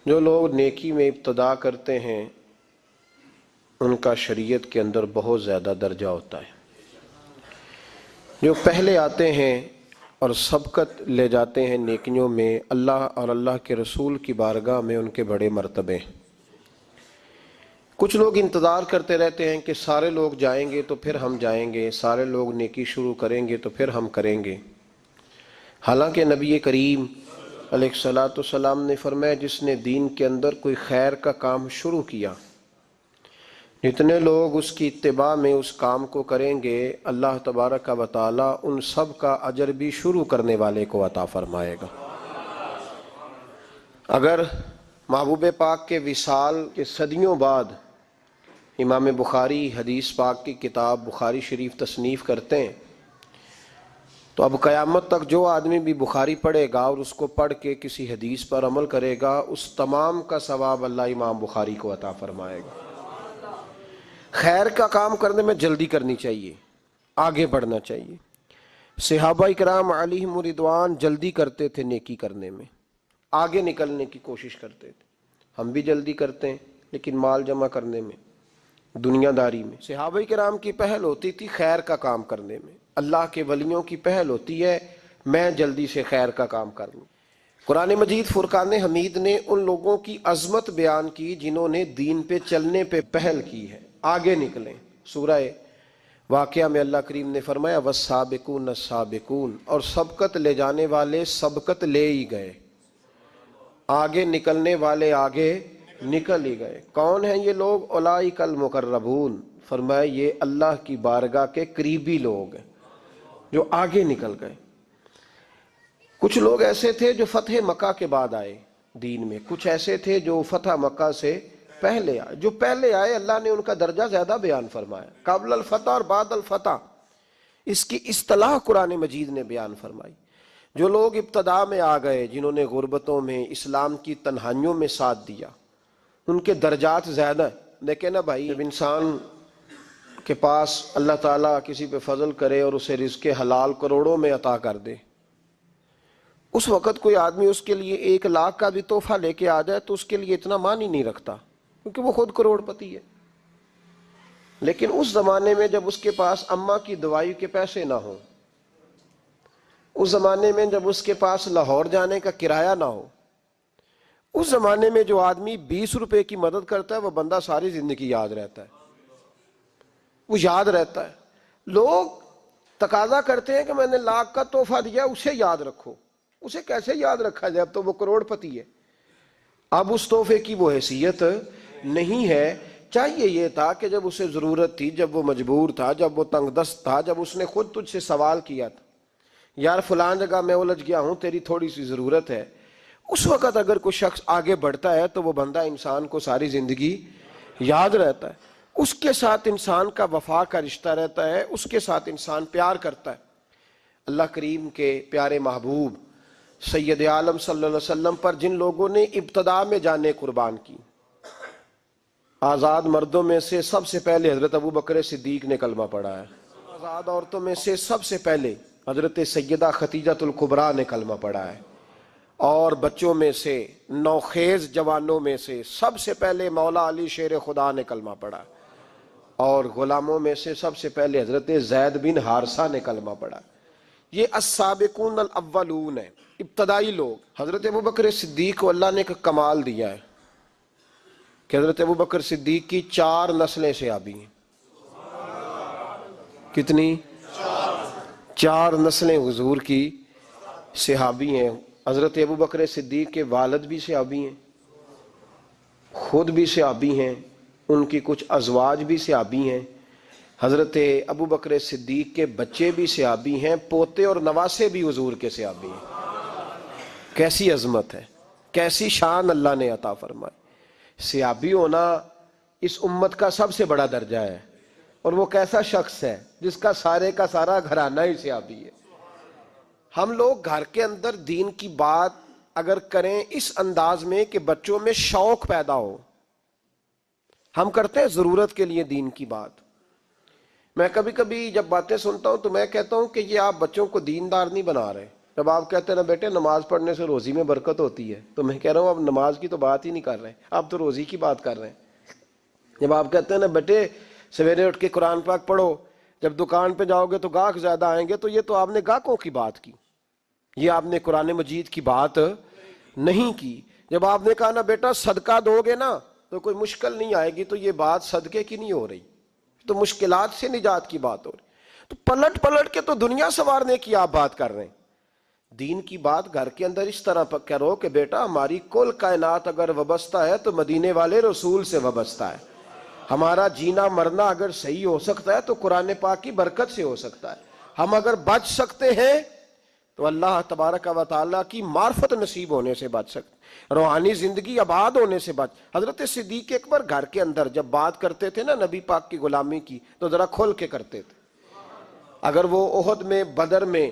جو لوگ نیکی میں ابتدا کرتے ہیں ان کا شریعت کے اندر بہت زیادہ درجہ ہوتا ہے۔ جو پہلے آتے ہیں اور سبقت لے جاتے ہیں نیکیوں میں، اللہ اور اللہ کے رسول کی بارگاہ میں ان کے بڑے مرتبے ہیں۔ کچھ لوگ انتظار کرتے رہتے ہیں کہ سارے لوگ جائیں گے تو پھر ہم جائیں گے، سارے لوگ نیکی شروع کریں گے تو پھر ہم کریں گے۔ حالانکہ نبی کریم علیہ الصلوۃ والسلام نے فرمایا جس نے دین کے اندر کوئی خیر کا کام شروع کیا، جتنے لوگ اس کی اتباع میں اس کام کو کریں گے، اللہ تبارک و تعالی ان سب کا اجر بھی شروع کرنے والے کو عطا فرمائے گا۔ اگر محبوب پاک کے وصال کے صدیوں بعد امام بخاری حدیث پاک کی کتاب بخاری شریف تصنیف کرتے ہیں تو اب قیامت تک جو آدمی بھی بخاری پڑھے گا اور اس کو پڑھ کے کسی حدیث پر عمل کرے گا، اس تمام کا ثواب اللہ امام بخاری کو عطا فرمائے گا۔ خیر کا کام کرنے میں جلدی کرنی چاہیے، آگے بڑھنا چاہیے۔ صحابہ کرام علیہم رضوان جلدی کرتے تھے نیکی کرنے میں، آگے نکلنے کی کوشش کرتے تھے۔ ہم بھی جلدی کرتے ہیں لیکن مال جمع کرنے میں، دنیا داری میں۔ صحابہ کرام کی پہل ہوتی تھی خیر کا کام کرنے میں، اللہ کے ولیوں کی پہل ہوتی ہے میں جلدی سے خیر کا کام کر لوں۔ قرآن مجید فرقان حمید نے ان لوگوں کی عظمت بیان کی جنہوں نے دین پہ چلنے پہ پہل کی ہے، آگے نکلیں۔ سورہ واقعہ میں اللہ کریم نے فرمایا والسابقون السابقون، اور سبقت لے جانے والے سبقت لے ہی گئے، آگے نکلنے والے آگے نکل ہی گئے۔ کون ہیں یہ لوگ؟ اولئک المقربون، فرمایا یہ اللہ کی بارگاہ کے قریبی لوگ ہیں جو آگے نکل گئے۔ کچھ لوگ ایسے تھے جو فتح مکہ کے بعد آئے دین میں، کچھ ایسے تھے جو فتح مکہ سے پہلے آئے۔ جو پہلے آئے اللہ نے ان کا درجہ زیادہ بیان فرمایا، قبل الفتح اور بعد الفتح، اس کی اصطلاح قرآن مجید نے بیان فرمائی۔ جو لوگ ابتدا میں آ گئے، جنہوں نے غربتوں میں اسلام کی تنہائیوں میں ساتھ دیا، ان کے درجات زیادہ ہیں۔ دیکھیں نا بھائی، جب انسان کے پاس اللہ تعالیٰ کسی پہ فضل کرے اور اسے رزق حلال کروڑوں میں عطا کر دے، اس وقت کوئی آدمی اس کے لیے 1,00,000 کا بھی تحفہ لے کے آ جائے تو اس کے لیے اتنا معنی نہیں رکھتا، کیونکہ وہ خود کروڑ پتی ہے۔ لیکن اس زمانے میں جب اس کے پاس اماں کی دوائی کے پیسے نہ ہوں، اس زمانے میں جب اس کے پاس لاہور جانے کا کرایہ نہ ہو، اس زمانے میں جو آدمی 20 روپے کی مدد کرتا ہے وہ بندہ ساری زندگی یاد رہتا ہے، وہ یاد رہتا ہے۔ لوگ تقاضا کرتے ہیں کہ میں نے 1,00,000 کا تحفہ دیا، اسے یاد رکھو۔ اسے کیسے یاد رکھا جائے؟ اب تو وہ کروڑ پتی ہے، اب اس تحفے کی وہ حیثیت نہیں ہے۔ چاہیے یہ تھا کہ جب اسے ضرورت تھی، جب وہ مجبور تھا، جب وہ تنگ دست تھا، جب اس نے خود تجھ سے سوال کیا تھا یار فلان جگہ میں الجھ گیا ہوں، تیری تھوڑی سی ضرورت ہے، اس وقت اگر کوئی شخص آگے بڑھتا ہے تو وہ بندہ انسان کو ساری زندگی یاد رہتا ہے، اس کے ساتھ انسان کا وفا کا رشتہ رہتا ہے، اس کے ساتھ انسان پیار کرتا ہے۔ اللہ کریم کے پیارے محبوب سید عالم صلی اللہ علیہ وسلم پر جن لوگوں نے ابتدا میں جانیں قربان کی، آزاد مردوں میں سے سب سے پہلے حضرت ابوبکر صدیق نے کلمہ پڑھا ہے، آزاد عورتوں میں سے سب سے پہلے حضرت سیدہ خدیجہ الکبریٰ نے کلمہ پڑھا ہے، اور بچوں میں سے نوخیز جوانوں میں سے سب سے پہلے مولا علی شیر خدا نے کلمہ پڑھا، اور غلاموں میں سے سب سے پہلے حضرت زید بن حارثہ نے کلمہ پڑھا۔ یہ السابقون الاولون ہیں، ابتدائی لوگ۔ حضرت ابوبکر صدیق کو اللہ نے ایک کمال دیا ہے کہ حضرت ابوبکر صدیق کی 4 نسلیں صحابی ہیں۔ کتنی؟ 4 نسلیں حضور کی صحابی ہیں۔ حضرت ابوبکر صدیق کے والد بھی صحابی ہیں، خود بھی صحابی ہیں، ان کی کچھ ازواج بھی صحابی ہیں، حضرت ابوبکر صدیق کے بچے بھی صحابی ہیں، پوتے اور نواسے بھی حضور کے صحابی ہیں۔ کیسی عظمت ہے، کیسی شان اللہ نے عطا فرمائی۔ صحابی ہونا اس امت کا سب سے بڑا درجہ ہے، اور وہ کیسا شخص ہے جس کا سارا گھرانہ ہی صحابی ہے۔ ہم لوگ گھر کے اندر دین کی بات اگر کریں اس انداز میں کہ بچوں میں شوق پیدا ہو، ہم کرتے ہیں ضرورت کے لیے دین کی بات۔ میں کبھی کبھی جب باتیں سنتا ہوں تو میں کہتا ہوں کہ یہ آپ بچوں کو دیندار نہیں بنا رہے، جب آپ کہتے ہیں نا بیٹے نماز پڑھنے سے روزی میں برکت ہوتی ہے، تو میں کہہ رہا ہوں اب نماز کی تو بات ہی نہیں کر رہے، آپ تو روزی کی بات کر رہے ہیں۔ جب آپ کہتے ہیں نا بیٹے سویرے اٹھ کے قرآن پاک پڑھو، جب دکان پہ جاؤ گے تو گاہک زیادہ آئیں گے، تو یہ تو آپ نے گاہکوں کی بات کی، یہ آپ نے قرآن مجید کی بات نہیں کی۔ جب آپ نے کہا نا بیٹا صدقہ دو گے نا تو کوئی مشکل نہیں آئے گی، تو یہ بات صدقے کی نہیں ہو رہی، تو مشکلات سے نجات کی بات ہو رہی۔ تو پلٹ پلٹ کے تو دنیا سنوارنے کی آپ بات کر رہے ہیں۔ دین کی بات گھر کے اندر اس طرح کرو کہ بیٹا ہماری کل کائنات اگر وابستہ ہے تو مدینے والے رسول سے وابستہ ہے، ہمارا جینا مرنا اگر صحیح ہو سکتا ہے تو قرآن پاک کی برکت سے ہو سکتا ہے، ہم اگر بچ سکتے ہیں تو اللہ تبارک و تعالیٰ کی معرفت نصیب ہونے سے بچ سکتے، روحانی زندگی آباد ہونے سے بچ۔ حضرت صدیق اکبر گھر کے اندر جب بات کرتے تھے نا نبی پاک کی غلامی کی تو ذرا کھول کے کرتے تھے۔ اگر وہ احد میں، بدر میں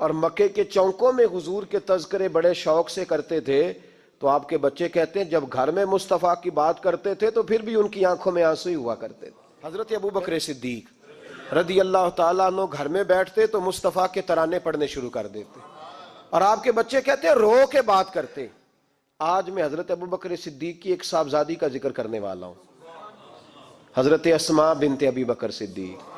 اور مکے کے چوکوں میں حضور کے تذکرے بڑے شوق سے کرتے تھے تو آپ کے بچے کہتے ہیں جب گھر میں مصطفیٰ کی بات کرتے تھے تو پھر بھی ان کی آنکھوں میں آنسو ہی ہوا کرتے تھے۔ حضرت ابوبکر صدیق رضی اللہ تعالیٰ عنہ گھر میں بیٹھتے تو مصطفیٰ کے ترانے پڑھنے شروع کر دیتے، اور آپ کے بچے کہتے ہیں رو کے بات کرتے۔ آج میں حضرت ابوبکر صدیق کی ایک صاحبزادی کا ذکر کرنے والا ہوں، حضرت اسماء بنت ابی بکر صدیق۔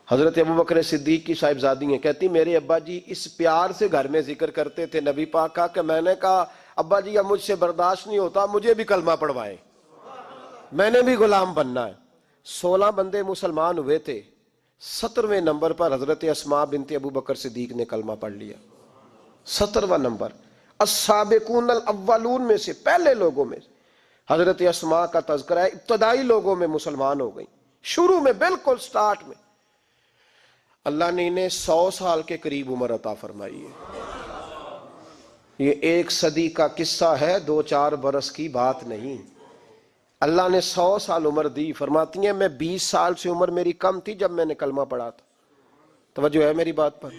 حضرت ابوبکر صدیق کی صاحبزادی ہیں، کہتی میرے ابا جی اس پیار سے گھر میں ذکر کرتے تھے نبی پاک کا کہ میں نے کہا ابا جی اب مجھ سے برداشت نہیں ہوتا، مجھے بھی کلمہ پڑھوائیں، میں نے بھی غلام بننا ہے۔ 16 بندے مسلمان ہوئے تھے، 17ویں نمبر پر حضرت اسماء بنت ابوبکر صدیق نے کلمہ پڑھ لیا، 17واں نمبر، السابقون الاولون میں سے، پہلے لوگوں میں حضرت اسماء کا تذکرہ ہے، ابتدائی لوگوں میں مسلمان ہو گئی، شروع میں بالکل سٹارٹ میں۔ اللہ نے انہیں 100 سال کے قریب عمر عطا فرمائی ہے۔ یہ 1 صدی کا قصہ ہے، 2-4 برس کی بات نہیں۔ اللہ نے 100 سال عمر دی۔ فرماتی ہیں میں 20 سال سے عمر میری کم تھی جب میں نے کلمہ پڑھا تھا۔ توجہ ہے میری بات پر؟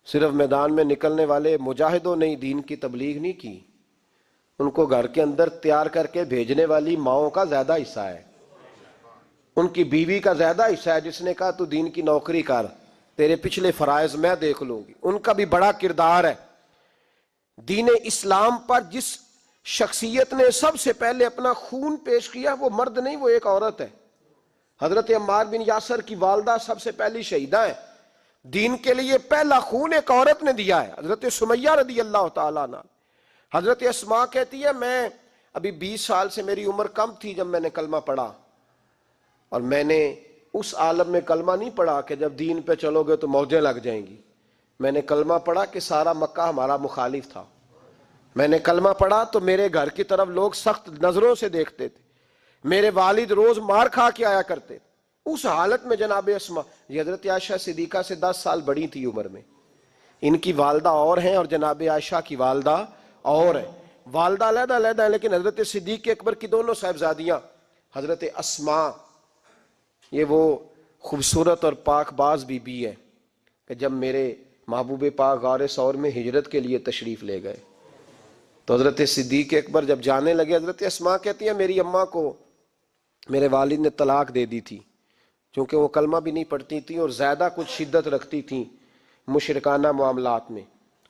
صرف میدان میں نکلنے والے مجاہدوں نے دین کی تبلیغ نہیں کی، ان کو گھر کے اندر تیار کر کے بھیجنے والی ماؤں کا زیادہ حصہ ہے، ان کی بیوی کا زیادہ حصہ ہے جس نے کہا تو دین کی نوکری کر، تیرے پچھلے فرائض میں دیکھ لوں گی، ان کا بھی بڑا کردار ہے۔ دین اسلام پر جس شخصیت نے سب سے پہلے اپنا خون پیش کیا وہ مرد نہیں، وہ ایک عورت ہے۔ حضرت عمار بن یاسر کی والدہ سب سے پہلی شہیدہ ہے، دین کے لیے پہلا خون ایک عورت نے دیا ہے، حضرت سمیہ رضی اللہ تعالیٰ عنہ۔ حضرت اسماء کہتی ہے میں ابھی 20 سال سے میری عمر کم تھی جب میں نے کلمہ پڑھا، اور میں نے اس عالم میں کلمہ نہیں پڑھا کہ جب دین پہ چلو گے تو موجیں لگ جائیں گی، میں نے کلمہ پڑھا کہ سارا مکہ ہمارا مخالف تھا، میں نے کلمہ پڑھا تو میرے گھر کی طرف لوگ سخت نظروں سے دیکھتے تھے، میرے والد روز مار کھا کے آیا کرتے تھے۔ اس حالت میں جناب اسماء، یہ حضرت عائشہ صدیقہ سے 10 سال بڑی تھی عمر میں، ان کی والدہ اور ہیں اور جناب عائشہ کی والدہ اور ہیں، والدہ علیحدہ علیحدہ ہیں، لیکن حضرت صدیق اکبر کی دونوں صاحبزادیاں حضرت اسماء یہ وہ خوبصورت اور پاک باز بی بی ہے کہ جب میرے محبوب پاک غار ثور میں ہجرت کے لیے تشریف لے گئے تو حضرت صدیق اکبر جب جانے لگے، حضرت اسماء کہتی ہیں میری اماں کو میرے والد نے طلاق دے دی تھی، چونکہ وہ کلمہ بھی نہیں پڑھتی تھی اور زیادہ کچھ شدت رکھتی تھیں مشرکانہ معاملات میں۔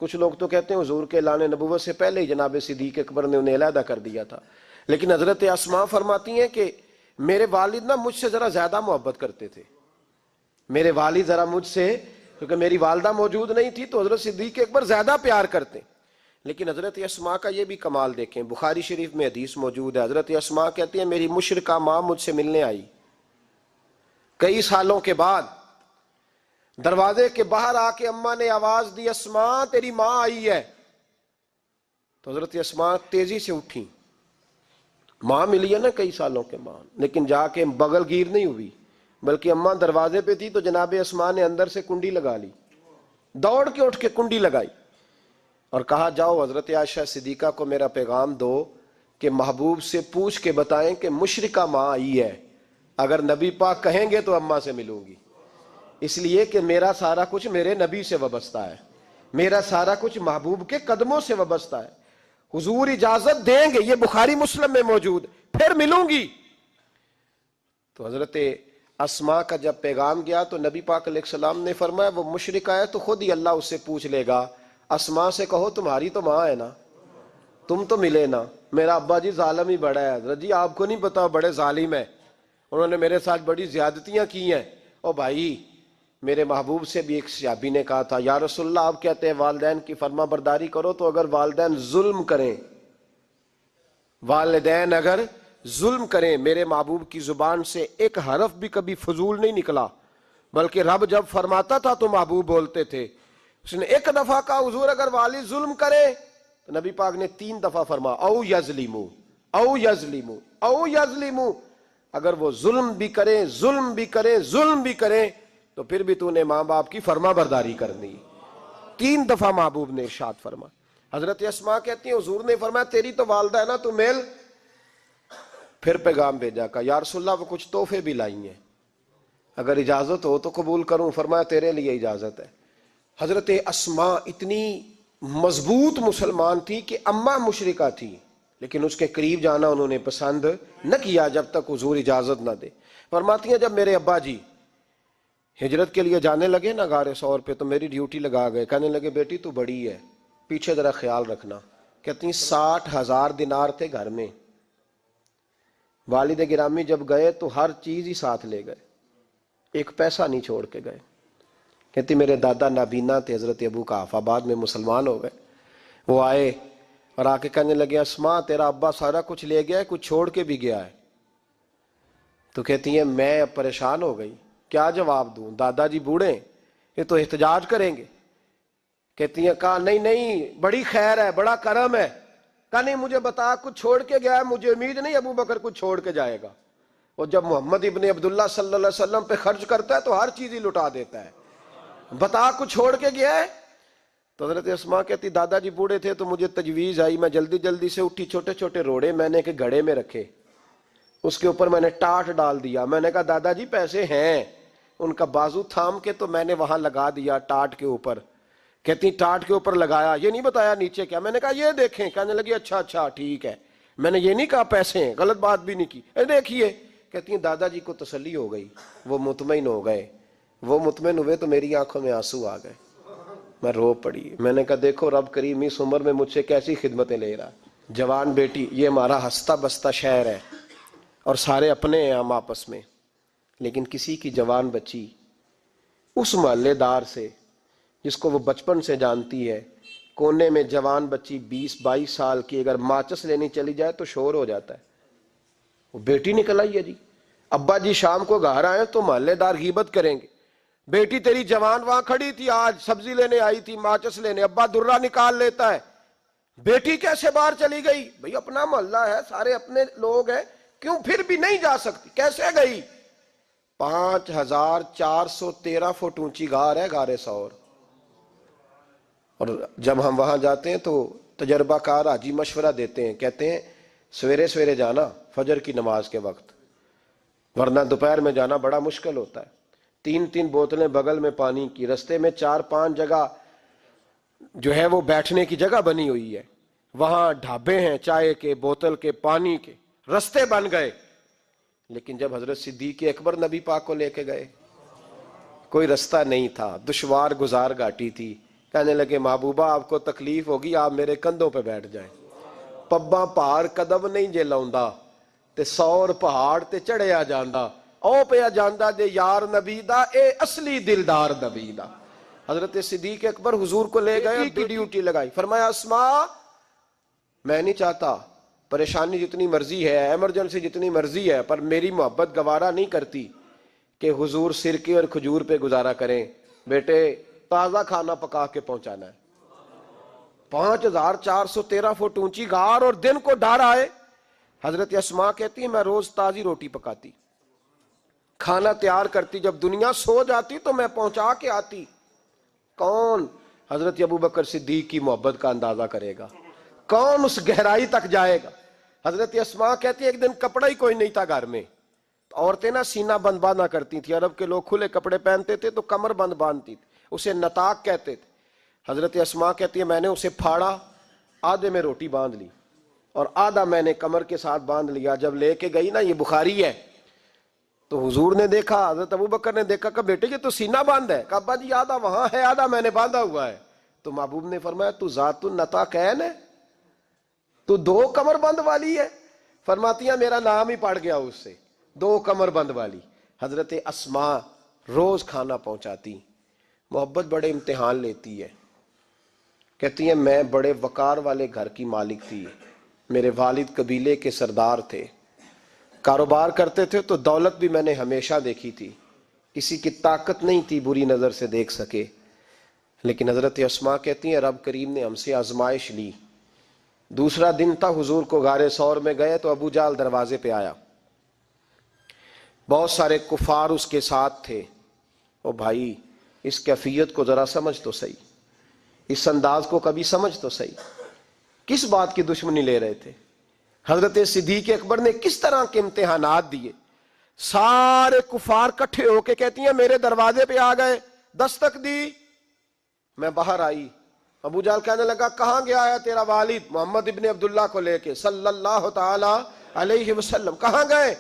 کچھ لوگ تو کہتے ہیں حضور کے اعلان نبوت سے پہلے ہی جناب صدیق اکبر نے انہیں علیحدہ کر دیا تھا، لیکن حضرت اسماء فرماتی ہیں کہ میرے والد نا مجھ سے ذرا زیادہ محبت کرتے تھے، میرے والد ذرا مجھ سے، کیونکہ میری والدہ موجود نہیں تھی تو حضرت صدیق اکبر زیادہ پیار کرتے۔ لیکن حضرت اسماء کا یہ بھی کمال دیکھیں، بخاری شریف میں حدیث موجود ہے، حضرت اسماء کہتی ہیں میری مشرکہ ماں مجھ سے ملنے آئی کئی سالوں کے بعد، دروازے کے باہر آ کے اماں نے آواز دی اسماء تیری ماں آئی ہے، تو حضرت اسماء تیزی سے اٹھی، ماں ملی ہے نا کئی سالوں کے بعد، لیکن جا کے بغل گیر نہیں ہوئی، بلکہ اماں دروازے پہ تھی تو جناب اسماء نے اندر سے کنڈی لگا لی، دوڑ کے اٹھ کے کنڈی لگائی اور کہا جاؤ حضرت عائشہ صدیقہ کو میرا پیغام دو کہ محبوب سے پوچھ کے بتائیں کہ مشرکہ ماں آئی ہے، اگر نبی پاک کہیں گے تو اماں سے ملوں گی، اس لیے کہ میرا سارا کچھ میرے نبی سے وابستہ ہے، میرا سارا کچھ محبوب کے قدموں سے وابستہ ہے، حضور اجازت دیں گے، یہ بخاری مسلم میں موجود، پھر ملوں گی۔ تو حضرت اسما کا جب پیغام گیا تو نبی پاک علیہ السلام نے فرمایا وہ مشرک آیا تو خود ہی اللہ اس سے پوچھ لے گا، اسما سے کہو تمہاری تو ماں ہے نا، تم تو ملے نا، میرا ابا جی ظالم ہی بڑا ہے، حضرت جی آپ کو نہیں پتا بڑے ظالم ہیں، انہوں نے میرے ساتھ بڑی زیادتیاں کی ہیں۔ او بھائی، میرے محبوب سے بھی ایک صحابی نے کہا تھا یا رسول اللہ آپ کہتے ہیں والدین کی فرما برداری کرو، تو اگر والدین ظلم کریں، والدین اگر ظلم کریں، میرے محبوب کی زبان سے ایک حرف بھی کبھی فضول نہیں نکلا، بلکہ رب جب فرماتا تھا تو محبوب بولتے تھے۔ اس نے ایک دفعہ کہا حضور اگر والد ظلم کرے، تو نبی پاک نے 3 دفعہ فرما او یظلمو او یظلمو او یظلمو، اگر وہ ظلم بھی کریں ظلم بھی کریں ظلم بھی کریں تو پھر بھی تو نے ماں باپ کی فرما برداری کرنی۔ 3 دفعہ محبوب نے ارشاد فرما۔ حضرت اسما کہتی ہیں حضور نے فرمایا تیری تو والدہ ہے نا، تو میل۔ پھر پیغام بھیجا کہ یا رسول اللہ وہ کچھ تحفے بھی لائی ہیں، اگر اجازت ہو تو قبول کروں؟ فرمایا تیرے لیے اجازت ہے۔ حضرت اسما اتنی مضبوط مسلمان تھی کہ اماں مشرکہ تھی، لیکن اس کے قریب جانا انہوں نے پسند نہ کیا جب تک حضور اجازت نہ دے۔ فرماتی ہیں جب میرے ابا جی ہجرت کے لیے جانے لگے نا غار ثور پہ، تو میری ڈیوٹی لگا گئے، کہنے لگے بیٹی تو بڑی ہے، پیچھے ذرا خیال رکھنا۔ کہتی ہیں 60,000 دینار تھے گھر میں، والد گرامی جب گئے تو ہر چیز ہی ساتھ لے گئے، ایک پیسہ نہیں چھوڑ کے گئے۔ کہتی میرے دادا نابینا تھے حضرت ابو قحافہ، بعد میں مسلمان ہو گئے، وہ آئے اور آ کے کہنے لگے اسما تیرا ابا سارا کچھ لے گیا ہے، کچھ چھوڑ کے بھی گیا ہے۔ تو کہتی ہیں میں پریشان ہو گئی، کیا جواب دوں، دادا جی بوڑھے یہ تو احتجاج کریں گے۔ کہتی ہیں کہا نہیں نہیں بڑی خیر ہے، بڑا کرم ہے۔ کہا نہیں مجھے بتا کچھ چھوڑ کے گیا ہے، مجھے امید نہیں ابو بکر کچھ چھوڑ کے جائے گا، اور جب محمد ابن عبداللہ صلی اللہ علیہ وسلم پہ خرچ کرتا ہے تو ہر چیز ہی لٹا دیتا ہے، بتا کچھ چھوڑ کے گیا ہے؟ تو حضرت اسما کہتی دادا جی بوڑھے تھے تو مجھے تجویز آئی، میں جلدی جلدی سے اٹھی، چھوٹے چھوٹے روڑے میں نے کہ گھڑے میں رکھے، اس کے اوپر میں نے ٹاٹ ڈال دیا، میں نے کہا دادا جی پیسے ہیں، ان کا بازو تھام کے تو میں نے وہاں لگا دیا ٹاٹ کے اوپر۔ کہتی ٹاٹ کے اوپر لگایا، یہ نہیں بتایا نیچے کیا، میں نے کہا یہ دیکھیں، کہنے لگی اچھا اچھا ٹھیک ہے، میں نے یہ نہیں کہا پیسے ہیں، غلط بات بھی نہیں کی، دیکھیے۔ کہتی ہیں دادا جی کو تسلی ہو گئی، وہ مطمئن ہو گئے، وہ مطمئن ہوئے تو میری آنکھوں میں آنسو آ گئے، میں رو پڑی۔ میں نے کہا دیکھو رب کریم اس عمر میں مجھ سے کیسی خدمتیں لے رہا، جوان بیٹی، یہ ہمارا ہنستا بستا شہر ہے اور سارے اپنے ہیں ہم آپس میں، لیکن کسی کی جوان بچی اس محلے دار سے جس کو وہ بچپن سے جانتی ہے، کونے میں جوان بچی 20-22 سال کی اگر ماچس لینی چلی جائے تو شور ہو جاتا ہے، وہ بیٹی نکل آئی ہے جی، ابا جی شام کو گھر آئے تو محلے دار غیبت کریں گے، بیٹی تیری جوان وہاں کھڑی تھی آج سبزی لینے آئی تھی ماچس لینے، ابا درہ نکال لیتا ہے، بیٹی کیسے باہر چلی گئی؟ بھئی اپنا محلہ ہے، سارے اپنے لوگ ہیں، کیوں پھر بھی نہیں جا سکتی؟ کیسے گئی؟ 5413 فٹ اونچی غار ہے غار ثور، اور جب ہم وہاں جاتے ہیں تو تجربہ کار حاجی مشورہ دیتے ہیں، کہتے ہیں سویرے سویرے جانا فجر کی نماز کے وقت، ورنہ دوپہر میں جانا بڑا مشکل ہوتا ہے۔ 3 بوتلیں بغل میں پانی کی، رستے میں 4-5 جگہ جو ہے وہ بیٹھنے کی جگہ بنی ہوئی ہے، وہاں ڈھابے ہیں چائے کے، بوتل کے، پانی کے، رستے بن گئے۔ لیکن جب حضرت صدیق اکبر نبی پاک کو لے کے گئے، کوئی رستہ نہیں تھا، دشوار گزار گھاٹی تھی، کہنے لگے محبوبہ آپ کو تکلیف ہوگی، آپ میرے کندھوں پہ بیٹھ جائیں، پباں پہاڑ قدم نہیں جے لاؤندا تے 100 پہاڑ تے چڑھیا جاندا، او پیا جاندا دے یار نبی دا، اے اصلی دلدار نبی دا۔ حضرت صدیق اکبر حضور کو لے گئے، ڈیوٹی لگائی، فرمایا اسما میں نہیں چاہتا، پریشانی جتنی مرضی ہے، ایمرجنسی جتنی مرضی ہے، پر میری محبت گوارا نہیں کرتی کہ حضور سرکے اور کھجور پہ گزارا کریں، بیٹے تازہ کھانا پکا کے پہنچانا ہے۔ 5413 فٹ اونچی غار اور دن کو ڈر آئے۔ حضرت اسما کہتی ہے میں روز تازی روٹی پکاتی، کھانا تیار کرتی، جب دنیا سو جاتی تو میں پہنچا کے آتی۔ کون حضرت ابوبکر صدیق کی محبت کا اندازہ کرے گا؟ کون اس گہرائی تک جائے گا؟ حضرت اسما کہتی ہے ایک دن کپڑا ہی کوئی نہیں تھا گھر میں، عورتیں نا سینہ بند باندھا کرتی تھی، عرب کے لوگ کھلے کپڑے پہنتے تھے تو کمر بند باندھتی تھی، اسے نتاق کہتے تھے۔ حضرت اسما کہتی ہے میں نے اسے پھاڑا، آدھے میں روٹی باندھ لی اور آدھا میں نے کمر کے ساتھ باندھ لیا، جب لے کے گئی نا، یہ بخاری ہے، تو حضور نے دیکھا، حضرت ابو بکر نے دیکھا کہ بیٹے یہ تو سینہ باندھ ہے. کہا ابا جی آدھا وہاں ہے آدھا میں نے باندھا ہوا ہے. تو محبوب نے فرمایا تو ذات النطاقین ہے، تو دو کمر بند والی ہے. فرماتی ہیں میرا نام ہی پڑ گیا اس سے، دو کمر بند والی. حضرت اسماء روز کھانا پہنچاتی، محبت بڑے امتحان لیتی ہے. کہتی ہیں میں بڑے وقار والے گھر کی مالک تھی، میرے والد قبیلے کے سردار تھے، کاروبار کرتے تھے تو دولت بھی میں نے ہمیشہ دیکھی تھی، کسی کی طاقت نہیں تھی بری نظر سے دیکھ سکے. لیکن حضرت اسماء کہتی ہیں رب کریم نے ہم سے آزمائش لی. دوسرا دن تھا، حضور کو غار ثور میں گئے تو ابو جہل دروازے پہ آیا، بہت سارے کفار اس کے ساتھ تھے. او بھائی اس کیفیت کو ذرا سمجھ تو صحیح، اس انداز کو کبھی سمجھ تو صحیح، کس بات کی دشمنی لے رہے تھے؟ حضرت صدیق اکبر نے کس طرح کے امتحانات دیے. سارے کفار کٹھے ہو کے کہتی ہیں میرے دروازے پہ آ گئے، دستک دی، میں باہر آئی. ابو جہل کہنے لگا کہاں گیا ہے تیرا والد محمد ابن عبداللہ کو لے کے صلی اللہ تعالی علیہ وسلم، کہاں گئے؟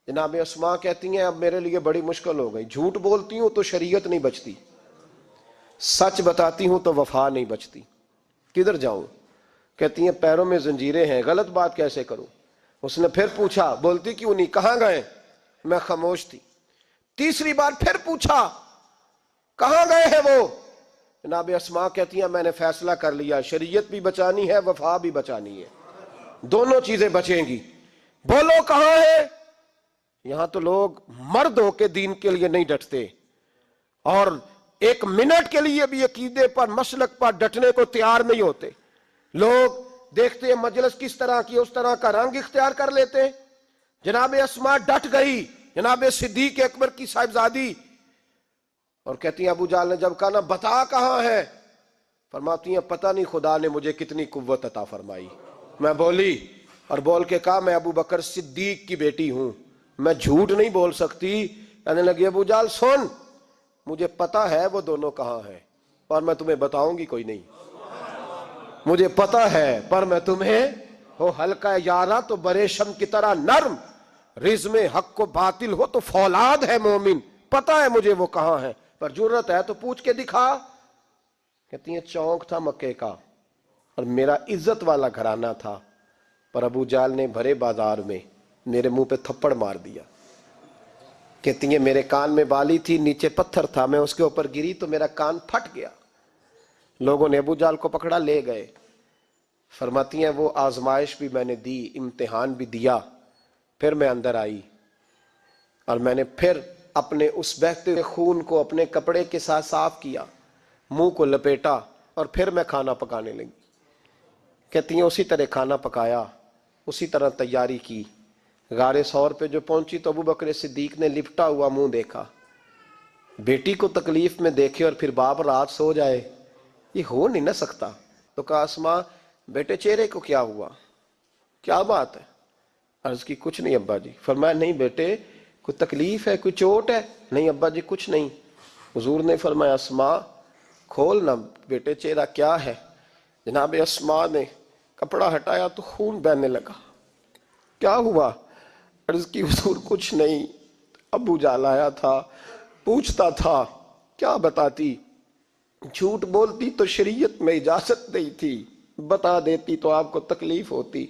جناب اسماء کہتی ہیں اب میرے لیے بڑی مشکل ہو گئی، جھوٹ بولتی ہوں تو شریعت نہیں بچتی، سچ بتاتی ہوں تو وفا نہیں بچتی، کدھر جاؤں؟ کہتی ہیں پیروں میں زنجیریں ہیں، غلط بات کیسے کروں؟ اس نے پھر پوچھا، بولتی کیوں نہیں، کہاں گئے؟ میں خاموش تھی. تیسری بار پھر پوچھا کہاں گئے ہیں وہ؟ جناب اسماء کہتی ہیں میں نے فیصلہ کر لیا، شریعت بھی بچانی ہے وفا بھی بچانی ہے، دونوں چیزیں بچیں گی. بولو کہاں ہے؟ یہاں تو لوگ مرد ہو کے دین کے لیے نہیں ڈٹتے، اور ایک منٹ کے لیے بھی عقیدے پر مسلک پر ڈٹنے کو تیار نہیں ہوتے. لوگ دیکھتے ہیں مجلس کس طرح کی اس طرح کا رنگ اختیار کر لیتے ہیں. جناب اسماء ڈٹ گئی، جناب صدیق اکبر کی صاحبزادی، اور کہتی ہیں ابو جہل نے جب کہا نا بتا کہاں ہے، فرماتی ہیں پتہ نہیں خدا نے مجھے کتنی قوت عطا فرمائی. میں بولی اور بول کے کہا میں ابو بکر صدیق کی بیٹی ہوں، میں جھوٹ نہیں بول سکتی. کہنے لگی ابو جہل سن، مجھے پتا ہے وہ دونوں کہاں ہیں اور میں تمہیں بتاؤں گی کوئی نہیں، مجھے پتا ہے پر میں تمہیں، ہو ہلکا یارا تو برے شم کی طرح نرم، رزم حق کو باطل ہو تو فولاد ہے مومن. پتا ہے مجھے وہ کہاں ہے پر جرت ہے تو پوچھ کے دکھا. کہتی ہیں چونک تھا مکے کا اور میرا عزت والا گھرانہ تھا، پر ابو جہل نے بھرے بازار میں میرے منہ پہ تھپڑ مار دیا. کہتی ہیں میرے کان میں بالی تھی، نیچے پتھر تھا، میں اس کے اوپر گری تو میرا کان پھٹ گیا. لوگوں نے ابو جہل کو پکڑا لے گئے. فرماتی ہیں وہ آزمائش بھی میں نے دی، امتحان بھی دیا، پھر میں اندر آئی اور میں نے پھر اپنے اس بہتے ہوئے خون کو اپنے کپڑے کے ساتھ صاف کیا، منہ کو لپیٹا اور پھر میں کھانا پکانے لگی. کہتی ہیں اسی طرح کھانا پکایا، اسی طرح تیاری کی. غار ثور پہ جو پہنچی تو ابو بکر صدیق نے لپٹا ہوا منہ دیکھا. بیٹی کو تکلیف میں دیکھے اور پھر باپ رات سو جائے، یہ ہو نہیں نہ سکتا. تو کہا اسماء بیٹے چہرے کو کیا ہوا، کیا بات ہے؟ عرض کی کچھ نہیں ابا جی. فرمایا نہیں بیٹے کوئی تکلیف ہے، کوئی چوٹ ہے؟ نہیں ابا جی کچھ نہیں. حضور نے فرمایا اسماء کھول نہ بیٹے چہرہ کیا ہے. جناب اسماء نے کپڑا ہٹایا تو خون بہنے لگا. کیا ہوا؟ عرض کی حضور کچھ نہیں، ابو جہل آیا تھا پوچھتا تھا. کیا بتاتی؟ جھوٹ بولتی تو شریعت میں اجازت نہیں تھی، بتا دیتی تو آپ کو تکلیف ہوتی.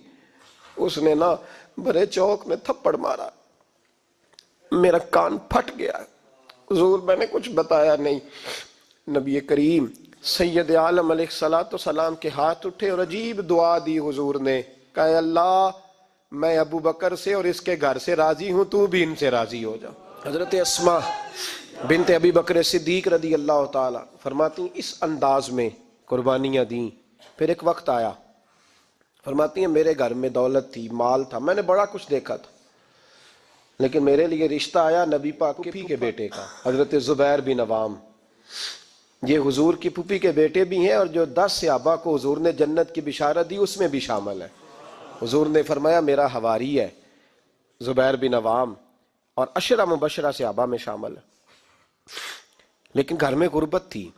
اس نے نا بڑے چوک میں تھپڑ مارا، میرا کان پھٹ گیا. حضور میں نے کچھ بتایا نہیں. نبی کریم سید عالم علیہ الصلوۃ والسلام کے ہاتھ اٹھے اور عجیب دعا دی حضور نے. کہا اللہ میں ابو بکر سے اور اس کے گھر سے راضی ہوں، تو بھی ان سے راضی ہو جا. حضرت اسماء بنت ابی بکر صدیق رضی اللہ تعالی فرماتی ہیں اس انداز میں قربانیاں دیں. پھر ایک وقت آیا، فرماتی ہیں میرے گھر میں دولت تھی، مال تھا، میں نے بڑا کچھ دیکھا تھا، لیکن میرے لیے رشتہ آیا نبی پاک کے پھوپھی کے بیٹے کا، حضرت زبیر بن عوام. یہ حضور کی پھوپھی کے بیٹے بھی ہیں اور جو 10 صحابہ کو حضور نے جنت کی بشارت دی اس میں بھی شامل ہے. حضور نے فرمایا میرا حواری ہے زبیر بن عوام، اور 10 مبشرہ صحابہ میں شامل ہے. لیکن گھر میں غربت تھی،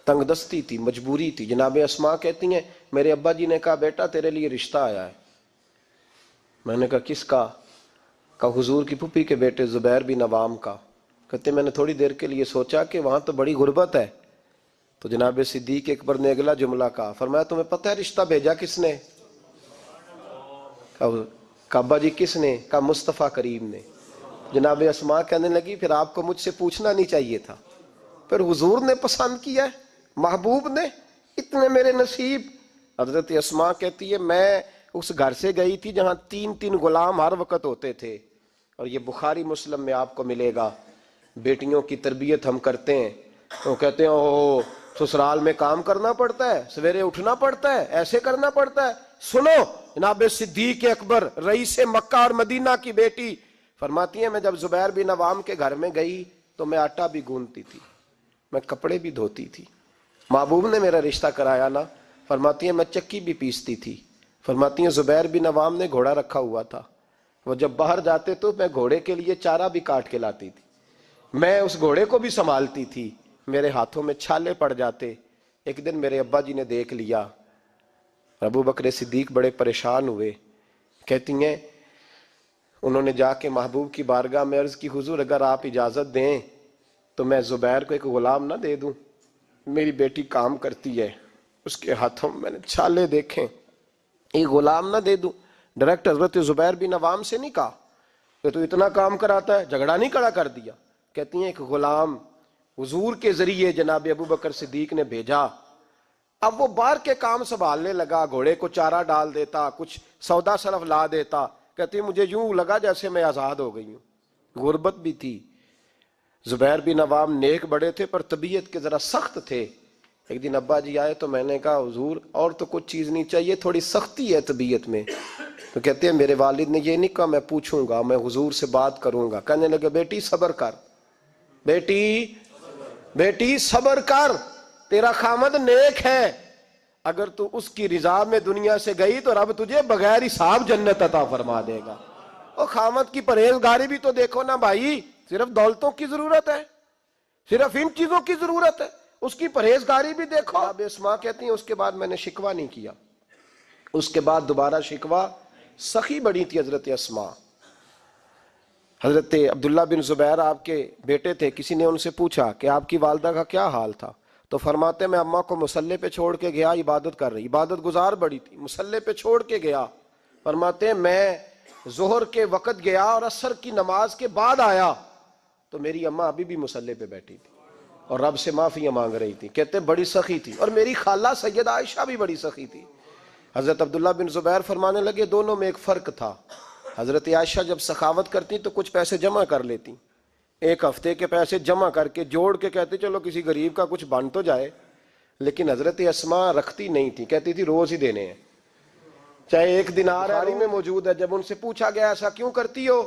تنگ دستی تھی، مجبوری تھی. جناب اسماء کہتی ہیں میرے ابا جی نے کہا بیٹا تیرے لیے رشتہ آیا ہے. میں نے کہا کس کا؟ کہا حضور کی پھوپھی کے بیٹے زبیر بن عوام کا. کہتے میں نے تھوڑی دیر کے لیے سوچا کہ وہاں تو بڑی غربت ہے. تو جناب صدیق اکبر نے اگلا جملہ کہا, فرمایا تمہیں پتہ ہے رشتہ بھیجا کس نے؟ کہا ابا جی کس نے؟ کہا مصطفیٰ کریم نے. جناب اسماء کہنے لگی پھر آپ کو مجھ سے پوچھنا نہیں چاہیے تھا, پھر حضور نے پسند کیا ہے, محبوب نے, اتنے میرے نصیب. حضرت اسماء کہتی ہے میں اس گھر سے گئی تھی جہاں 3 غلام ہر وقت ہوتے تھے, اور یہ بخاری مسلم میں آپ کو ملے گا. بیٹیوں کی تربیت ہم کرتے ہیں تو کہتے ہیں اوہ سسرال میں کام کرنا پڑتا ہے, سویرے اٹھنا پڑتا ہے, ایسے کرنا پڑتا ہے. سنو جناب صدیق اکبر رئیس مکہ اور مدینہ کی بیٹی فرماتی ہیں میں جب زبیر بن عوام کے گھر میں گئی تو میں آٹا بھی گوندتی تھی, میں کپڑے بھی دھوتی تھی. محبوب نے میرا رشتہ کرایا نا. فرماتی ہیں میں چکی بھی پیستی تھی. فرماتی ہیں زبیر بن عوام نے گھوڑا رکھا ہوا تھا, وہ جب باہر جاتے تو میں گھوڑے کے لیے چارہ بھی کاٹ کے لاتی تھی, میں اس گھوڑے کو بھی سنبھالتی تھی, میرے ہاتھوں میں چھالے پڑ جاتے. ایک دن میرے ابا جی نے دیکھ لیا, ابو بکر صدیق بڑے پریشان ہوئے. کہتی ہیں انہوں نے جا کے محبوب کی بارگاہ میں عرض کی حضور اگر آپ اجازت دیں تو میں زبیر کو ایک غلام نہ دے دوں, میری بیٹی کام کرتی ہے, اس کے ہاتھوں میں نے چھالے دیکھیں, ایک غلام نہ دے دوں. ڈائریکٹ حضرت زبیر بن عوام سے نہیں کہا کہ تو اتنا کام کراتا ہے, جھگڑا نہیں کھڑا کر دیا. کہتی ہیں ایک غلام حضور کے ذریعے جناب ابو بکر صدیق نے بھیجا. اب وہ باہر کے کام سنبھالنے لگا, گھوڑے کو چارہ ڈال دیتا, کچھ سودا سلف لا دیتا. کہتی مجھے یوں لگا جیسے میں آزاد ہو گئی ہوں. غربت بھی تھی. زبیر بن عوام نیک بڑے تھے پر طبیعت کے ذرا سخت تھے. ایک دن ابا جی آئے تو میں نے کہا حضور اور تو کچھ چیز نہیں چاہیے, تھوڑی سختی ہے طبیعت میں. تو کہتے ہیں میرے والد نے یہ نہیں کہا میں پوچھوں گا, میں حضور سے بات کروں گا. کہنے لگے بیٹی صبر کر, بیٹی صبر کر, تیرا خامد نیک ہے, اگر تو اس کی رضا میں دنیا سے گئی تو رب تجھے بغیر حساب جنت عطا فرما دے گا. اور خامد کی پرہیزگاری بھی تو دیکھو نا بھائی, صرف دولتوں کی ضرورت ہے, صرف ان چیزوں کی ضرورت ہے, اس کی پرہیزگاری بھی دیکھو. اب اسماء کہتی ہیں اس کے بعد میں نے شکوہ نہیں کیا. اس کے بعد دوبارہ شکوہ, سخی بڑی تھی حضرت اسماء. حضرت عبداللہ بن زبیر آپ کے بیٹے تھے, کسی نے ان سے پوچھا کہ آپ کی والدہ کا کیا حال تھا, تو فرماتے میں اماں کو مصلے پہ چھوڑ کے گیا, عبادت کر رہی, عبادت گزار بڑی تھی, مصلے پہ چھوڑ کے گیا. فرماتے ہیں میں ظہر کے وقت گیا اور عصر کی نماز کے بعد آیا تو میری اماں ابھی بھی مصلے پہ بیٹھی تھی اور رب سے معافیاں مانگ رہی تھی. کہتے بڑی سخی تھی. اور میری خالہ سیدہ عائشہ بھی بڑی سخی تھی. حضرت عبداللہ بن زبیر فرمانے لگے دونوں میں ایک فرق تھا. حضرت عائشہ جب سخاوت کرتی تو کچھ پیسے جمع کر لیتی, ایک ہفتے کے پیسے جمع کر کے جوڑ کے کہتے چلو کسی غریب کا کچھ بن تو جائے. لیکن حضرت اسماء رکھتی نہیں تھی, کہتی تھی روز ہی دینے ہیں, چاہے ایک دینار ہے. میں موجود ہے, جب ان سے پوچھا گیا ایسا کیوں کرتی ہو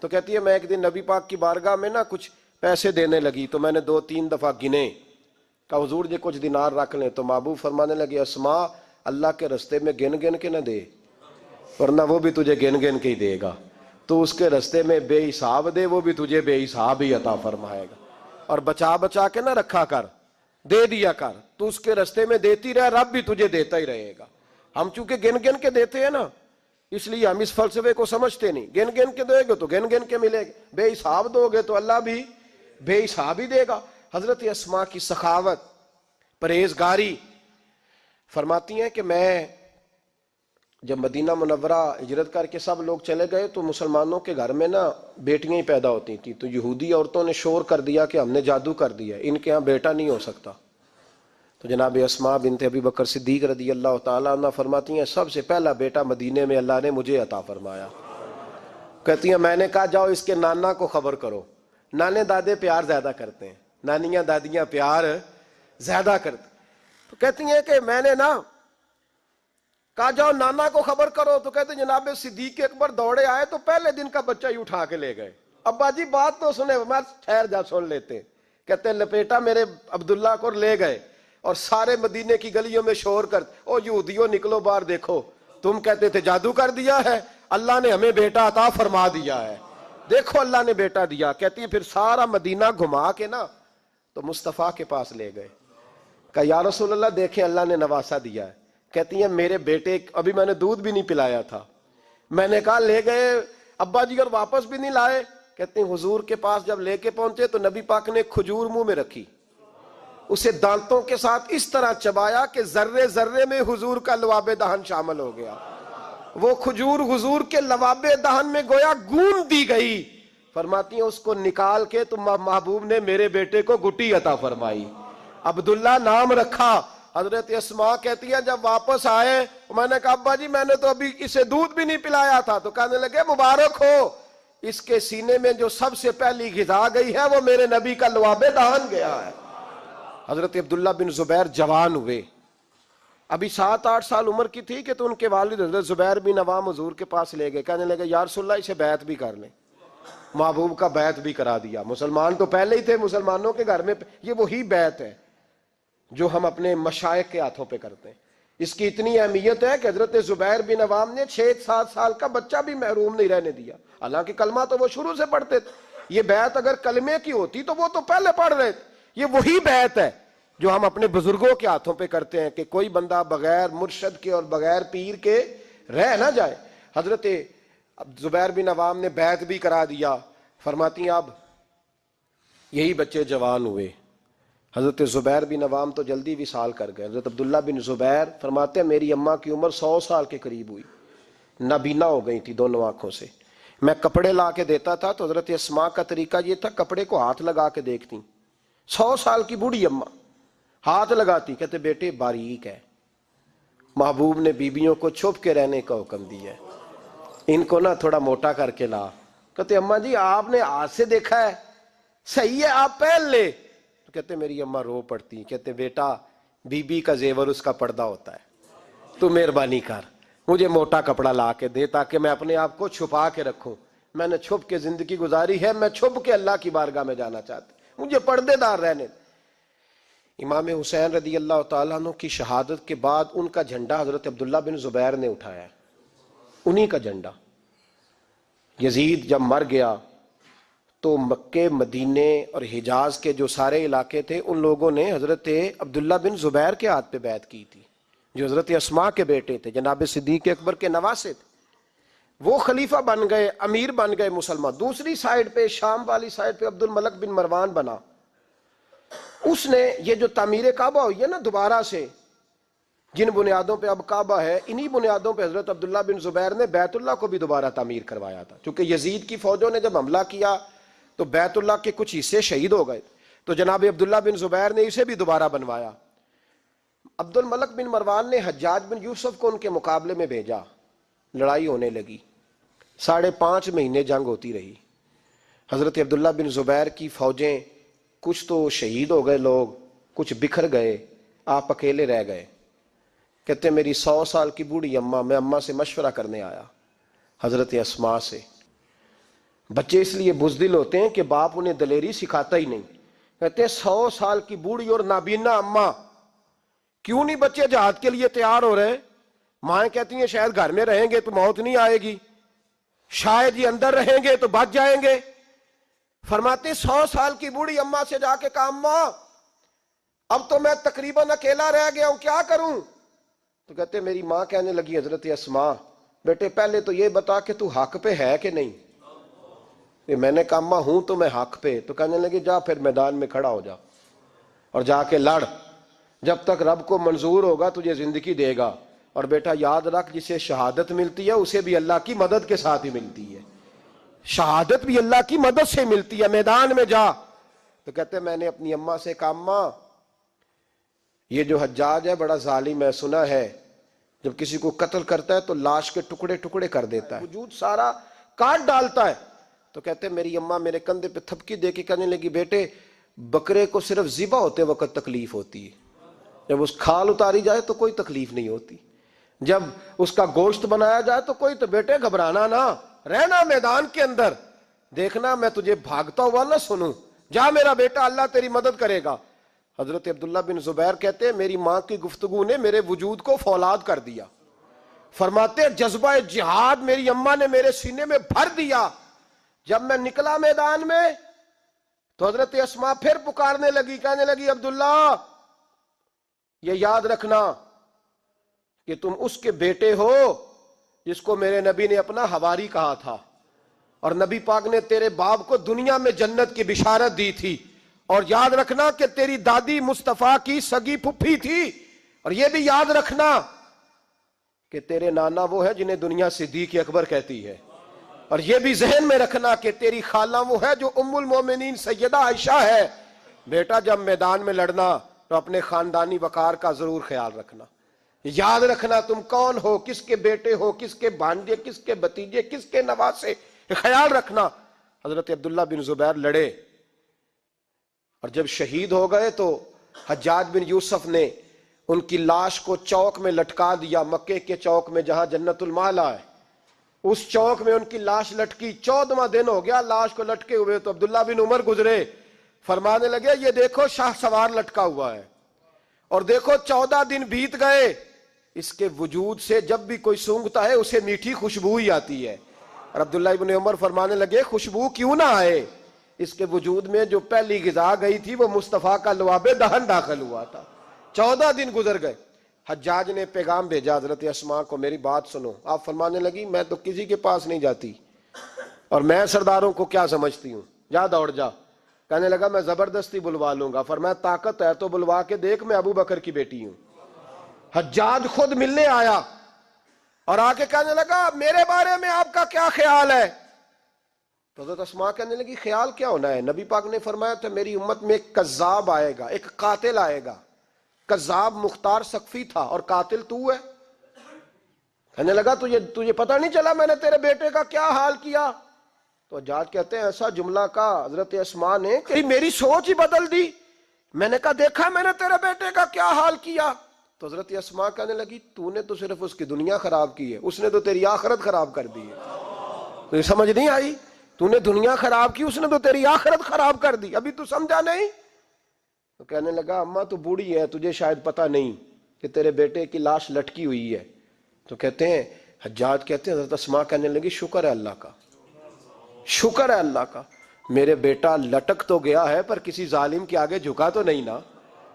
تو کہتی ہے میں ایک دن نبی پاک کی بارگاہ میں نا کچھ پیسے دینے لگی تو میں نے 2-3 دفعہ گنے, کہا حضور جی کچھ دینار رکھ لیں. تو محبوب فرمانے لگے اسماء اللہ کے رستے میں گن گن کے نہ دے, ورنہ وہ بھی تجھے گن گن کے ہی دے گا. تو اس کے رستے میں بے حساب دے, وہ بھی تجھے بے حساب ہی عطا فرمائے گا. اور بچا بچا کے نہ رکھا کر, دے دیا کر, تو اس کے رستے میں دیتی رہے, رب بھی تجھے دیتا ہی رہے گا. ہم چونکہ گن گن کے دیتے ہیں نا, اس لیے ہم اس فلسفے کو سمجھتے نہیں. گن گن کے دو گے تو گن گن کے ملے گا, بے حساب دو گے تو اللہ بھی بے حساب ہی دے گا. حضرت اسماء کی سخاوت, پرہیزگاری. فرماتی ہیں کہ میں جب مدینہ منورہ ہجرت کر کے سب لوگ چلے گئے تو مسلمانوں کے گھر میں نا بیٹیاں ہی پیدا ہوتی تھیں. تو یہودی عورتوں نے شور کر دیا کہ ہم نے جادو کر دیا, ان کے ہاں بیٹا نہیں ہو سکتا. تو جناب اسماء بنت ابی بکر صدیق رضی اللہ تعالیٰ عنہ فرماتی ہیں سب سے پہلا بیٹا مدینے میں اللہ نے مجھے عطا فرمایا. کہتی ہیں میں نے کہا جاؤ اس کے نانا کو خبر کرو. نانے دادے پیار زیادہ کرتے ہیں, نانیاں دادیاں پیار زیادہ کرتے. تو کہتی ہیں کہ میں نے نا کہا جاؤ نانا کو خبر کرو. تو کہتے جناب صدیق اکبر دوڑے آئے تو پہلے دن کا بچہ ہی اٹھا کے لے گئے. ابا جی بات تو سنے, میں ٹھہر جا سن لیتے. کہتے لپیٹا میرے عبداللہ کو لے گئے اور سارے مدینے کی گلیوں میں شور کر, او یہودیوں نکلو باہر دیکھو, تم کہتے تھے جادو کر دیا ہے, اللہ نے ہمیں بیٹا عطا فرما دیا ہے, دیکھو اللہ نے بیٹا دیا. کہتی ہیں پھر سارا مدینہ گھما کے نا تو مصطفیٰ کے پاس لے گئے. کہا یا رسول اللہ دیکھیں اللہ نے نواسا دیا ہے. کہتی ہیں میرے بیٹے, ابھی میں نے دودھ بھی نہیں پلایا تھا, میں نے کہا لے گئے ابا جی اور واپس بھی نہیں لائے؟ کہتے ہیں حضور کے پاس جب لے کے پہنچے تو نبی پاک نے کھجور منہ میں رکھی، اسے دانتوں کے ساتھ اس طرح چبایا کہ ذرے ذرے میں حضور کا لواب دہن شامل ہو گیا۔ وہ کھجور حضور کے لواب دہن میں گویا گون دی گئی۔ فرماتی ہیں اس کو نکال کے تو محبوب نے میرے بیٹے کو گٹی عطا فرمائی، عبداللہ نام رکھا۔ حضرت اسماء کہتی ہے جب واپس آئے میں نے کہا ابا جی میں نے تو ابھی اسے دودھ بھی نہیں پلایا تھا، تو کہنے لگے مبارک ہو، اس کے سینے میں جو سب سے پہلی غذا گئی ہے وہ میرے نبی کا لواب دہن گیا ہے۔ حضرت عبداللہ بن زبیر جوان ہوئے، ابھی 7-8 سال عمر کی تھی کہ تو ان کے والد حضرت زبیر بن عوام حضور کے پاس لے گئے، کہنے لگے یا رسول اللہ اسے بیعت بھی کر لیں۔ محبوب کا بیعت بھی کرا دیا۔ مسلمان تو پہلے ہی تھے، مسلمانوں کے گھر میں یہ وہی بیعت ہے جو ہم اپنے مشائخ کے ہاتھوں پہ کرتے ہیں۔ اس کی اتنی اہمیت ہے کہ حضرت زبیر بن عوام نے 6-7 سال کا بچہ بھی محروم نہیں رہنے دیا، حالانکہ کلمہ تو وہ شروع سے پڑھتے تھے۔ یہ بیعت اگر کلمے کی ہوتی تو وہ تو پہلے پڑھ رہے تھے۔ یہ وہی بیعت ہے جو ہم اپنے بزرگوں کے ہاتھوں پہ کرتے ہیں کہ کوئی بندہ بغیر مرشد کے اور بغیر پیر کے رہ نہ جائے۔ حضرت زبیر بن عوام نے بیعت بھی کرا دیا۔ فرماتی ہیں اب یہی بچے جوان ہوئے۔ حضرت زبیر بن عوام تو جلدی وصال کر گئے۔ حضرت عبداللہ بن زبیر فرماتے ہیں میری اماں کی عمر 100 سال کے قریب ہوئی، نابینا ہو گئی تھی دونوں آنکھوں سے۔ میں کپڑے لا کے دیتا تھا تو حضرت اسماء کا طریقہ یہ تھا کپڑے کو ہاتھ لگا کے دیکھتی، 100 سال کی بوڑھی اماں ہاتھ لگاتی، کہتے بیٹے باریک ہے۔ محبوب نے بیبیوں کو چھپ کے رہنے کا حکم دیا ہے، ان کو نہ تھوڑا موٹا کر کے لا۔ کہتے اماں جی آپ نے ہاتھ سے دیکھا ہے، صحیح ہے آپ پہن لے۔ تو کہتے میری اماں رو پڑتی، کہتے بیٹا بی بی کا زیور اس کا پردہ ہوتا ہے، تو مہربانی کر مجھے موٹا کپڑا لا کے دے تاکہ میں اپنے آپ کو چھپا کے رکھوں۔ میں نے چھپ کے زندگی گزاری ہے، میں چھپ کے اللہ کی بارگاہ میں جانا چاہتا ہوں، مجھے پردے دار رہنے۔ امام حسین رضی اللہ تعالیٰ عنہ کی شہادت کے بعد ان کا جھنڈا حضرت عبداللہ بن زبیر نے اٹھایا، انہی کا جھنڈا۔ یزید جب مر گیا تو مکے مدینے اور حجاز کے جو سارے علاقے تھے ان لوگوں نے حضرت عبداللہ بن زبیر کے ہاتھ پہ بیعت کی تھی، جو حضرت اسماء کے بیٹے تھے، جناب صدیق اکبر کے نواسے تھے۔ وہ خلیفہ بن گئے، امیر بن گئے مسلمان۔ دوسری سائیڈ پہ شام والی سائیڈ پہ عبد الملک بن مروان بنا، اس نے یہ جو تعمیر کعبہ ہوئی ہے نا دوبارہ سے، جن بنیادوں پہ اب کعبہ ہے انہی بنیادوں پہ حضرت عبداللہ بن زبیر نے بیت اللہ کو بھی دوبارہ تعمیر کروایا تھا، کیونکہ یزید کی فوجوں نے جب حملہ کیا تو بیت اللہ کے کچھ حصے شہید ہو گئے، تو جناب عبداللہ بن زبیر نے اسے بھی دوبارہ بنوایا۔ عبد الملک بن مروان نے حجاج بن یوسف کو ان کے مقابلے میں بھیجا، لڑائی ہونے لگی، 5.5 مہینے جنگ ہوتی رہی۔ حضرت عبداللہ بن زبیر کی فوجیں کچھ تو شہید ہو گئے، لوگ کچھ بکھر گئے، آپ اکیلے رہ گئے۔ کہتے میری 100 سال کی بوڑھی اماں، میں اماں سے مشورہ کرنے آیا، حضرت اسماء سے۔ بچے اس لیے بزدل ہوتے ہیں کہ باپ انہیں دلیری سکھاتا ہی نہیں۔ کہتے 100 سال کی بوڑھی اور نابینا اماں، کیوں نہیں بچے جہاد کے لیے تیار ہو رہے؟ مائیں کہتی ہیں شاید گھر میں رہیں گے تو موت نہیں آئے گی، شاید یہ اندر رہیں گے تو بچ جائیں گے۔ فرماتے 100 سال کی بوڑھی اماں سے جا کے کہا اماں اب تو میں تقریباً اکیلا رہ گیا ہوں، کیا کروں؟ تو کہتے میری ماں کہنے لگی حضرت اسماء بیٹے پہلے تو یہ بتا کہ تو حق پہ ہے کہ نہیں؟ میں نے کہا اماں ہوں تو میں حق پہ۔ تو کہنے لگی جا پھر میدان میں کھڑا ہو جا اور جا کے لڑ، جب تک رب کو منظور ہوگا تجھے زندگی دے گا، اور بیٹا یاد رکھ جسے شہادت ملتی ہے اسے بھی اللہ کی مدد کے ساتھ ہی ملتی ہے، شہادت بھی اللہ کی مدد سے ملتی ہے، میدان میں جا۔ تو کہتے میں نے اپنی اماں سے کہا اماں یہ جو حجاج ہے بڑا ظالم ہے، سنا ہے جب کسی کو قتل کرتا ہے تو لاش کے ٹکڑے ٹکڑے کر دیتا ہے، وجود سارا کاٹ ڈالتا ہے۔ تو کہتے میری اماں میرے کندھے پہ تھپکی دے کے کہنے لگی بیٹے بکرے کو صرف ذبح ہوتے وقت تکلیف ہوتی ہے، جب اس کھال اتاری جائے تو کوئی تکلیف نہیں ہوتی، جب اس کا گوشت بنایا جائے تو کوئی، تو بیٹے گھبرانا نہ، رہنا میدان کے اندر، دیکھنا میں تجھے بھاگتا ہوا نہ سنوں، جا میرا بیٹا اللہ تیری مدد کرے گا۔ حضرت عبداللہ بن زبیر کہتے ہیں میری ماں کی گفتگو نے میرے وجود کو فولاد کر دیا۔ فرماتے جذبہ جہاد میری اماں نے میرے سینے میں بھر دیا۔ جب میں نکلا میدان میں تو حضرت اسماء پھر پکارنے لگی، کہنے لگی عبداللہ یہ یاد رکھنا کہ تم اس کے بیٹے ہو جس کو میرے نبی نے اپنا حواری کہا تھا، اور نبی پاک نے تیرے باپ کو دنیا میں جنت کی بشارت دی تھی، اور یاد رکھنا کہ تیری دادی مصطفیٰ کی سگی پھپھی تھی، اور یہ بھی یاد رکھنا کہ تیرے نانا وہ ہے جنہیں دنیا صدیق اکبر کہتی ہے، اور یہ بھی ذہن میں رکھنا کہ تیری خالہ وہ ہے جو ام المومنین سیدہ عائشہ ہے۔ بیٹا جب میدان میں لڑنا تو اپنے خاندانی وقار کا ضرور خیال رکھنا، یاد رکھنا تم کون ہو، کس کے بیٹے ہو، کس کے بھانجے، کس کے بھتیجے، کس کے نواسے، خیال رکھنا۔ حضرت عبداللہ بن زبیر لڑے اور جب شہید ہو گئے تو حجاج بن یوسف نے ان کی لاش کو چوک میں لٹکا دیا، مکے کے چوک میں جہاں جنت المالا ہے، اس چوک میں ان کی لاش لٹکی۔ 14واں دن ہو گیا لاش کو لٹکے ہوئے، تو عبداللہ بن عمر گزرے، فرمانے لگے یہ دیکھو شاہ سوار لٹکا ہوا ہے، اور دیکھو 14 دن بیت گئے، اس کے وجود سے جب بھی کوئی سونگتا ہے اسے میٹھی خوشبو ہی آتی ہے۔ اور عبداللہ بن عمر فرمانے لگے خوشبو کیوں نہ آئے، اس کے وجود میں جو پہلی غذا گئی تھی وہ مصطفیٰ کا لعاب دہن داخل ہوا تھا۔ 14 دن گزر گئے، حجاج نے پیغام بھیجا حضرت اسماء کو، میری بات سنو۔ آپ فرمانے لگی میں تو کسی کے پاس نہیں جاتی، اور میں سرداروں کو کیا سمجھتی ہوں، جا دوڑ جا۔ کہنے لگا میں زبردستی بلوا لوں گا۔ فرمایا طاقت ہے تو بلوا کے دیکھ، میں ابو بکر کی بیٹی ہوں۔ حجاج خود ملنے آیا اور آ کے کہنے لگا میرے بارے میں آپ کا کیا خیال ہے؟ تو حضرت اسماء کہنے لگی خیال کیا ہونا ہے، نبی پاک نے فرمایا تھا میری امت میں ایک کذاب آئے گا، ایک قاتل آئے گا۔ کذاب مختار سقفی تھا اور قاتل تو ہے۔ کہنے لگا تجھے پتہ نہیں چلا میں نے تیرے بیٹے کا کیا حال کیا؟ تو حجاج کہتے ہیں ایسا جملہ کہا حضرت اسماء نے کہ میری سوچ ہی بدل دی۔ میں نے کہا دیکھا میں نے تیرے بیٹے کا کیا حال کیا؟ تو حضرت اسماء کہنے لگی تو نے تو صرف اس کی دنیا خراب کی ہے، اس نے تو تیری آخرت خراب کر دی ہے۔ تو یہ سمجھ نہیں آئی؟ تو نے دنیا خراب کی، اس نے تو تیری آخرت خراب کر دی، ابھی تو سمجھا نہیں؟ تو کہنے لگا اماں تو بوڑھی ہے، تجھے شاید پتہ نہیں کہ تیرے بیٹے کی لاش لٹکی ہوئی ہے۔ تو کہتے ہیں حجاج کہتے ہیں حضرت اسماء کہنے لگی شکر ہے اللہ کا، شکر ہے اللہ کا، میرے بیٹا لٹک تو گیا ہے پر کسی ظالم کے آگے جھکا تو نہیں نا،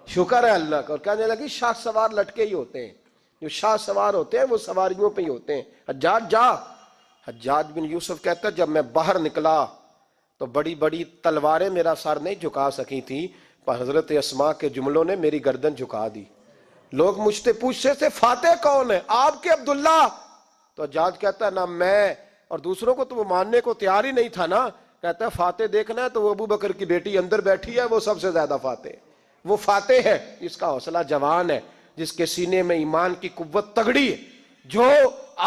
شکر ہے اللہ کا۔ اور کہنے لگی شاہ سوار لٹکے ہی ہوتے ہیں، جو شاہ سوار ہوتے ہیں وہ سواریوں پہ ہی ہوتے ہیں، حجاج جا۔ حجاج بن یوسف کہتا ہے جب میں باہر نکلا تو بڑی بڑی تلواریں میرا سر نہیں جھکا سکی تھی، پر حضرت اسماء کے جملوں نے میری گردن جھکا دی۔ لوگ مجھ سے پوچھتے تھے فاتح کون ہے؟ آپ کے عبداللہ۔ تو حجاج کہتا ہے نہ میں اور دوسروں کو تو وہ ماننے کو تیار ہی نہیں تھا نا، کہتا ہے فاتح دیکھنا ہے تو وہ ابو بکر کی بیٹی اندر بیٹھی ہے، وہ سب سے زیادہ فاتح، وہ فاتح ہے جس کا حوصلہ جوان ہے، جس کے سینے میں ایمان کی قوت تگڑی ہے، جو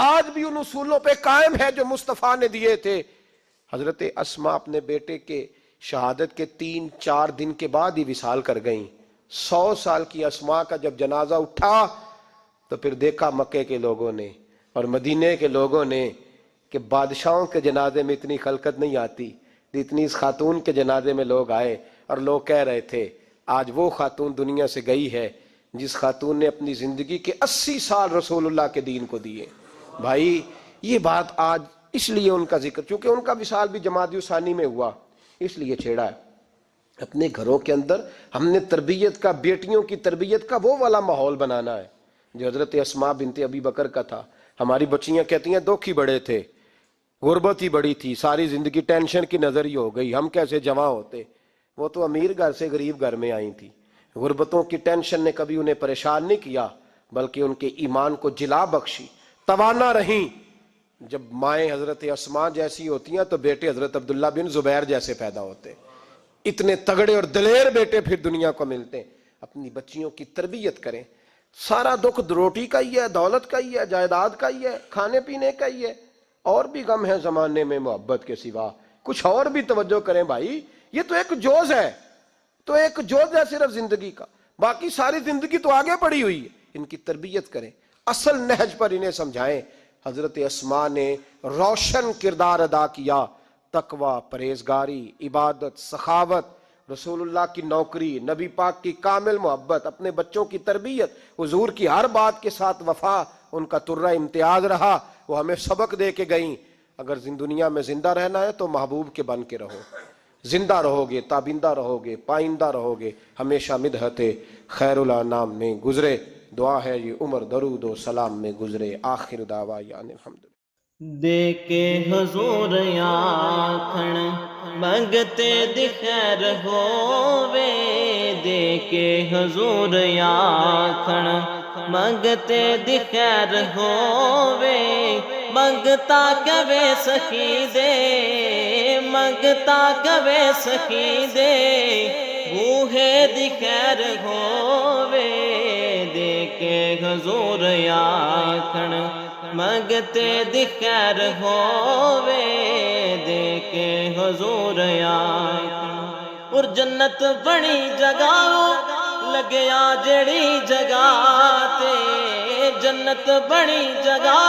آج بھی ان اصولوں پہ قائم ہے جو مصطفیٰ نے دیے تھے۔ حضرت اسماء اپنے بیٹے کے شہادت کے 3-4 دن کے بعد ہی وصال کر گئیں۔ 100 سال کی اسماء کا جب جنازہ اٹھا تو پھر دیکھا مکے کے لوگوں نے اور مدینے کے لوگوں نے کہ بادشاہوں کے جنازے میں اتنی خلقت نہیں آتی جتنی اس خاتون کے جنازے میں لوگ آئے، اور لوگ کہہ رہے تھے آج وہ خاتون دنیا سے گئی ہے جس خاتون نے اپنی زندگی کے 80 سال رسول اللہ کے دین کو دیے۔ بھائی یہ بات آج اس لیے ان کا ذکر، چونکہ ان کا وصال بھی جمادی الثانی میں ہوا، اس لیے چھیڑا ہے۔ اپنے گھروں کے اندر ہم نے تربیت کا، بیٹیوں کی تربیت کا وہ والا ماحول بنانا ہے جو حضرت اسماء بنت ابی بکر کا تھا۔ ہماری بچیاں کہتی ہیں دکھ ہی بڑے تھے، غربت ہی بڑی تھی، ساری زندگی ٹینشن کی نظر ہی ہو گئی، ہم کیسے جواں ہوتے۔ وہ تو امیر گھر سے غریب گھر میں آئی تھی، غربتوں کی ٹینشن نے کبھی انہیں پریشان نہیں کیا بلکہ ان کے ایمان کو جلا بخشی، توانا رہیں۔ جب مائیں حضرت اسماء جیسی ہوتی ہیں تو بیٹے حضرت عبداللہ بن زبیر جیسے پیدا ہوتے، اتنے تگڑے اور دلیر بیٹے پھر دنیا کو ملتے ہیں۔ اپنی بچیوں کی تربیت کریں، سارا دکھ روٹی کا ہی ہے، دولت کا ہی ہے، جائیداد کا ہی ہے، کھانے پینے کا ہی ہے، اور بھی غم ہے زمانے میں محبت کے سوا، کچھ اور بھی توجہ کریں بھائی، یہ تو ایک جوز ہے، تو ایک جوز ہے صرف زندگی کا، باقی ساری زندگی تو آگے پڑی ہوئی ہے۔ ان کی تربیت کریں، اصل نہج پر انہیں سمجھائیں۔ حضرت اسماء نے روشن کردار ادا کیا، تقوی، پرہیزگاری، عبادت، سخاوت، رسول اللہ کی نوکری، نبی پاک کی کامل محبت، اپنے بچوں کی تربیت، حضور کی ہر بات کے ساتھ وفا ان کا ترہ امتیاز رہا۔ وہ ہمیں سبق دے کے گئیں اگر دنیا میں زندہ رہنا ہے تو محبوب کے بن کے رہو، زندہ رہو گے، تابندہ رہو گے، پائندہ رہو گے، ہمیشہ مدحت خیر الانام میں گزرے۔ دعا ہے یہ عمر درود و سلام میں گزرے۔ آخر دعوانا الحمدللہ۔ دے کے حضور آکھن منگتے دی خیر ہووے، دے کے حضور آکھن منگتے دی خیر ہووے، منگتا کبے سخی دے، منگتا کبے سخی دے، بوہے دی خیر ہووے، دے کے حضور آکھن منگتے دی خیر ہووے، دے کے حضور آکھن۔ اور جنت بڑی جگہ لگیا جڑی جگہ تے، جنت بڑی جگہ